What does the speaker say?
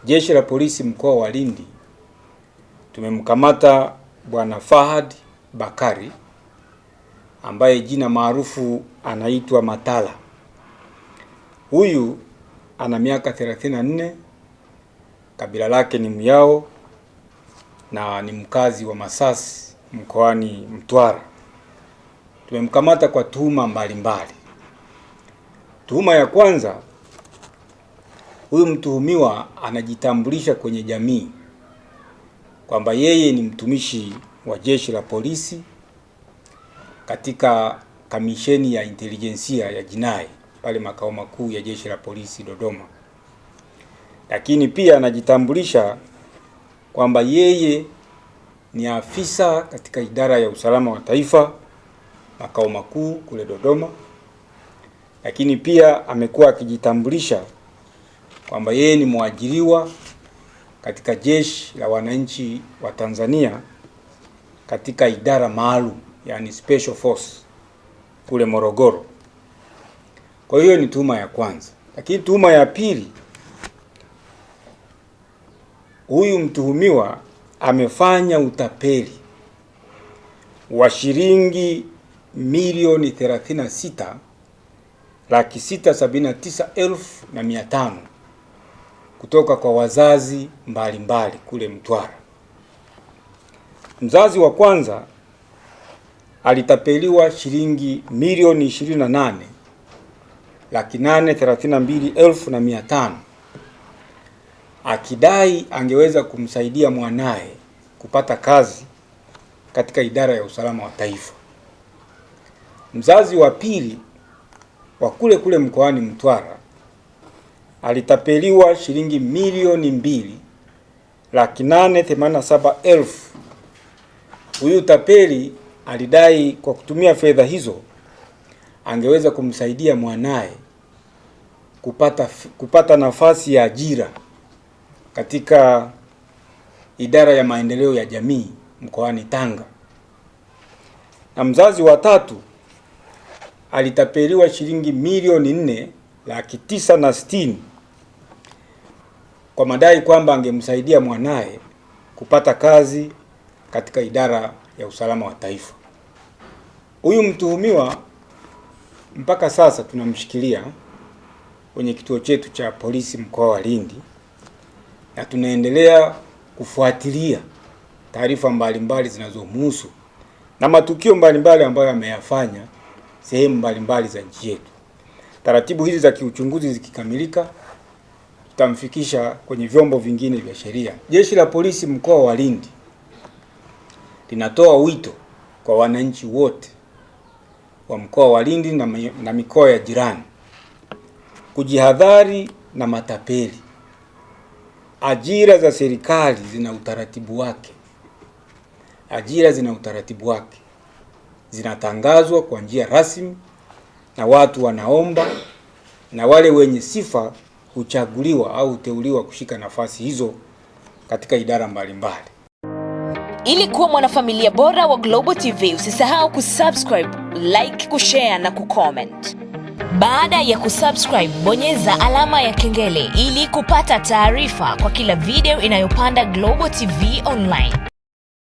Jeshi la Polisi mkoa wa Lindi tumemkamata Bwana Fahad Bakari ambaye jina maarufu anaitwa Matala. Huyu ana miaka 34, kabila lake ni Myao na ni mkazi wa Masasi mkoani Mtwara. Tumemkamata kwa tuhuma mbalimbali. Tuhuma ya kwanza, huyu mtuhumiwa anajitambulisha kwenye jamii kwamba yeye ni mtumishi wa Jeshi la Polisi katika kamisheni ya intelijensia ya jinai pale makao makuu ya Jeshi la Polisi Dodoma. Lakini pia anajitambulisha kwamba yeye ni afisa katika idara ya usalama wa taifa makao makuu kule Dodoma. Lakini pia amekuwa akijitambulisha kwamba yeye ni mwajiriwa katika Jeshi la Wananchi wa Tanzania katika idara maalum, yani special force kule Morogoro. Kwa hiyo ni tuhuma ya kwanza. Lakini tuhuma ya pili, huyu mtuhumiwa amefanya utapeli wa shilingi milioni 36,679,500 kutoka kwa wazazi mbalimbali kule Mtwara. Mzazi wa kwanza alitapeliwa shilingi milioni 28,832,500 akidai angeweza kumsaidia mwanae kupata kazi katika idara ya usalama wa taifa. Mzazi wa pili wa kule mkoani Mtwara alitapeliwa shilingi milioni 2,887,000. Huyu tapeli alidai kwa kutumia fedha hizo angeweza kumsaidia mwanae kupata nafasi ya ajira katika idara ya maendeleo ya jamii mkoani Tanga. Na mzazi wa tatu alitapeliwa shilingi milioni 4,960,000 kwa madai kwamba angemsaidia mwanae kupata kazi katika idara ya usalama wa taifa. Huyu mtuhumiwa mpaka sasa tunamshikilia kwenye kituo chetu cha polisi mkoa wa Lindi na tunaendelea kufuatilia taarifa mbalimbali zinazomhusu na matukio mbalimbali ambayo ameyafanya sehemu mbalimbali za nchi yetu. Taratibu hizi za kiuchunguzi zikikamilika, tutamfikisha kwenye vyombo vingine vya sheria. Jeshi la Polisi mkoa wa Lindi linatoa wito kwa wananchi wote wa mkoa wa Lindi na mikoa ya jirani kujihadhari na matapeli. Ajira za serikali zina utaratibu wake. Zinatangazwa kwa njia rasmi na watu wanaomba, na wale wenye sifa huchaguliwa au huteuliwa kushika nafasi hizo katika idara mbalimbali. Ili kuwa mwanafamilia bora wa Global TV, usisahau kusubscribe, like, kushare na kucomment. Baada ya kusubscribe, bonyeza alama ya kengele ili kupata taarifa kwa kila video inayopanda Global TV Online.